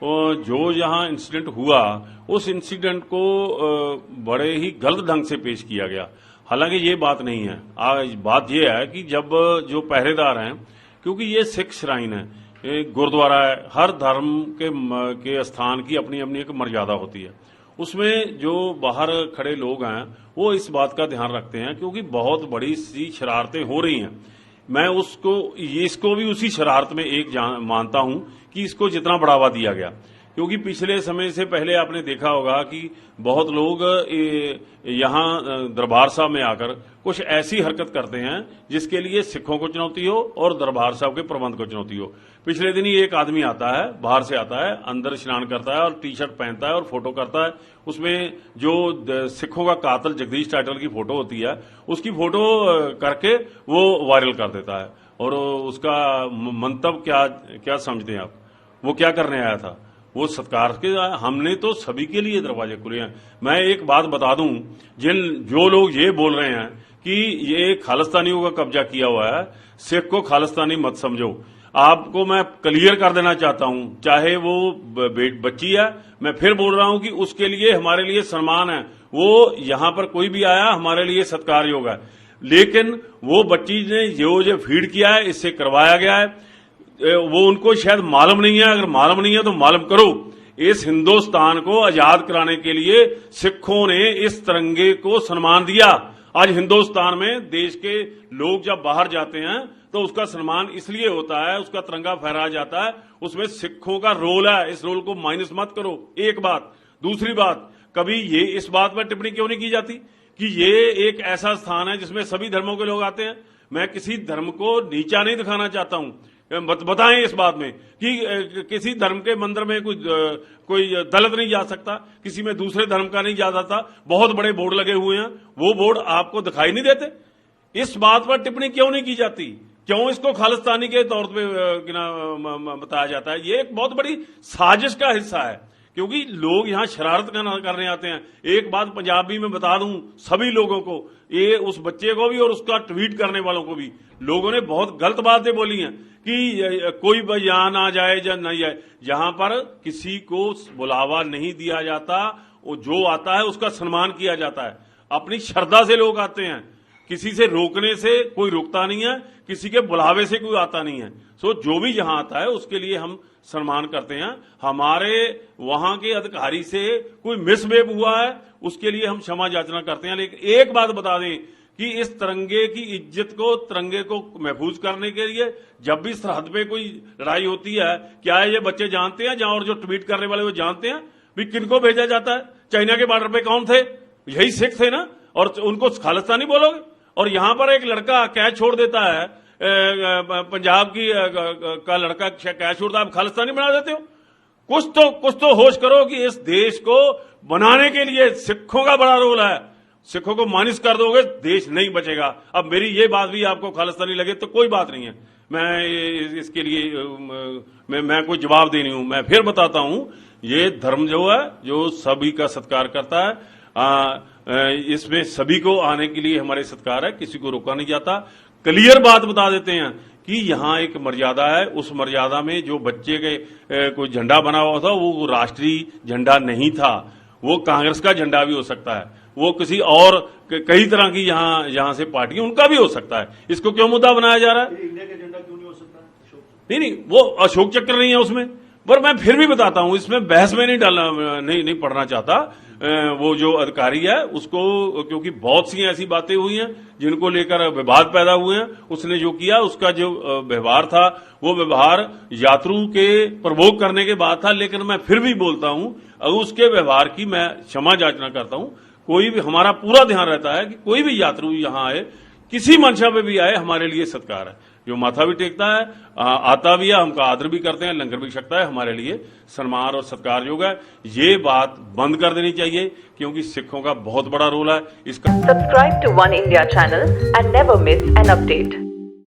जो यहाँ इंसिडेंट हुआ उस इंसिडेंट को बड़े ही गलत ढंग से पेश किया गया। हालांकि ये बात नहीं है। आज बात ये है कि जब जो पहरेदार हैं, क्योंकि ये सिख श्राइन है, गुरुद्वारा है, हर धर्म के स्थान की अपनी अपनी एक मर्यादा होती है। उसमें जो बाहर खड़े लोग हैं वो इस बात का ध्यान रखते हैं, क्योंकि बहुत बड़ी सी शरारतें हो रही हैं। मैं इसको भी उसी शरारत में एक मानता हूं कि इसको जितना बढ़ावा दिया गया, क्योंकि पिछले समय से पहले आपने देखा होगा कि बहुत लोग यहाँ दरबार साहब में आकर कुछ ऐसी हरकत करते हैं जिसके लिए सिखों को चुनौती हो और दरबार साहब के प्रबंध को चुनौती हो। पिछले दिन ही एक आदमी आता है, बाहर से आता है, अंदर स्नान करता है और टी शर्ट पहनता है और फोटो करता है। उसमें जो सिखों का कातल जगदीश टाइटल की फोटो होती है, उसकी फोटो करके वो वायरल कर देता है। और उसका मंतव्य क्या समझते हैं आप? वो क्या करने आया था? वो सत्कार के हमने तो सभी के लिए दरवाजे खुले हैं। मैं एक बात बता दूं, जो लोग ये बोल रहे हैं कि ये खालिस्तानियों का कब्जा किया हुआ है, सिख को खालिस्तानी मत समझो। आपको मैं क्लियर कर देना चाहता हूं, चाहे वो बच्ची है, मैं फिर बोल रहा हूं कि उसके लिए हमारे लिए सम्मान है। वो यहां पर कोई भी आया हमारे लिए सत्कार योग्य है। लेकिन वो बच्ची ने जो फीड किया है, इससे करवाया गया है, वो उनको शायद मालूम नहीं है। अगर मालूम नहीं है तो मालूम करो। इस हिंदुस्तान को आजाद कराने के लिए सिखों ने इस तिरंगे को सम्मान दिया। आज हिंदुस्तान में देश के लोग जब बाहर जाते हैं तो उसका सम्मान इसलिए होता है, उसका तिरंगा फहराया जाता है, उसमें सिखों का रोल है। इस रोल को माइनस मत करो। एक बात। दूसरी बात, कभी ये इस बात पर टिप्पणी क्यों नहीं की जाती कि ये एक ऐसा स्थान है जिसमें सभी धर्मों के लोग आते हैं? मैं किसी धर्म को नीचा नहीं दिखाना चाहता हूं। बताएं इस बात में कि किसी धर्म के मंदिर में कोई दलित नहीं जा सकता, किसी में दूसरे धर्म का नहीं जा सकता। बहुत बड़े बोर्ड लगे हुए हैं, वो बोर्ड आपको दिखाई नहीं देते? इस बात पर टिप्पणी क्यों नहीं की जाती? क्यों इसको खालिस्तानी के तौर पे बताया जाता है? ये एक बहुत बड़ी साजिश का हिस्सा है, क्योंकि लोग यहां शरारत करने आते हैं। एक बात पंजाबी में बता दूं सभी लोगों को, ये उस बच्चे को भी और उसका ट्वीट करने वालों को भी, लोगों ने बहुत गलत बातें बोली हैं कि कोई यहाँ ना जाए या नहीं जाए। जहां पर किसी को बुलावा नहीं दिया जाता, वो जो आता है उसका सम्मान किया जाता है। अपनी श्रद्धा से लोग आते हैं, किसी से रोकने से कोई रोकता नहीं है, किसी के बुलावे से कोई आता नहीं है। सो जो भी यहां आता है उसके लिए हम सम्मान करते हैं। हमारे वहां के अधिकारी से कोई मिसबिहेव हुआ है उसके लिए हम क्षमा याचना करते हैं। लेकिन एक बात बता दें कि इस तिरंगे की इज्जत को, तिरंगे को महफूज करने के लिए जब भी सरहद पे कोई लड़ाई होती है, क्या ये बच्चे जानते हैं, जहां और जो ट्वीट करने वाले वो जानते हैं भी किनको भेजा जाता है? चाइना के बॉर्डर पे कौन थे? यही सिख थे ना, और उनको खालिस्तानी बोलोगे? और यहां पर एक लड़का कैच छोड़ देता है, पंजाब का लड़का कैच छोड़ता है, आप खालिस्तानी बना देते हो? कुछ तो होश करो कि इस देश को बनाने के लिए सिखों का बड़ा रोल है। सिखों को माइनस कर दोगे, देश नहीं बचेगा। अब मेरी ये बात भी आपको खालिस्तानी लगे तो कोई बात नहीं है, मैं इसके लिए मैं कोई जवाब दे नहीं हूं। मैं फिर बताता हूं, ये धर्म जो है जो सभी का सत्कार करता है, इसमें सभी को आने के लिए हमारे सत्कार है, किसी को रोका नहीं जाता। क्लियर बात बता देते हैं कि यहां एक मर्यादा है, उस मर्यादा में जो बच्चे के कोई झंडा बना हुआ था वो राष्ट्रीय झंडा नहीं था, वो कांग्रेस का झंडा भी हो सकता है, वो किसी और कई तरह की यहां से पार्टी उनका भी हो सकता है। इसको क्यों मुद्दा बनाया जा रहा है? इंडिया का झंडा क्यों नहीं हो सकता? नहीं, वो अशोक चक्र नहीं है उसमें। पर मैं फिर भी बताता हूं, इसमें बहस में नहीं पढ़ना चाहता। वो जो अधिकारी है उसको, क्योंकि बहुत सी ऐसी बातें हुई हैं जिनको लेकर विवाद पैदा हुए हैं, उसने जो किया उसका जो व्यवहार था वो व्यवहार यात्रु के प्रवोक करने के बाद था। लेकिन मैं फिर भी बोलता हूं, उसके व्यवहार की मैं क्षमा याचना करता हूं। कोई भी, हमारा पूरा ध्यान रहता है कि कोई भी यात्रु यहां आए, किसी मंशा पे भी आए, हमारे लिए सत्कार है। जो माथा भी टेकता है, आता भी है, हमका आदर भी करते हैं, लंगर भी छकता है, हमारे लिए सम्मान और सत्कार योग्य है। ये बात बंद कर देनी चाहिए, क्योंकि सिखों का बहुत बड़ा रोल है इसका। Subscribe to One India channel and never miss an update.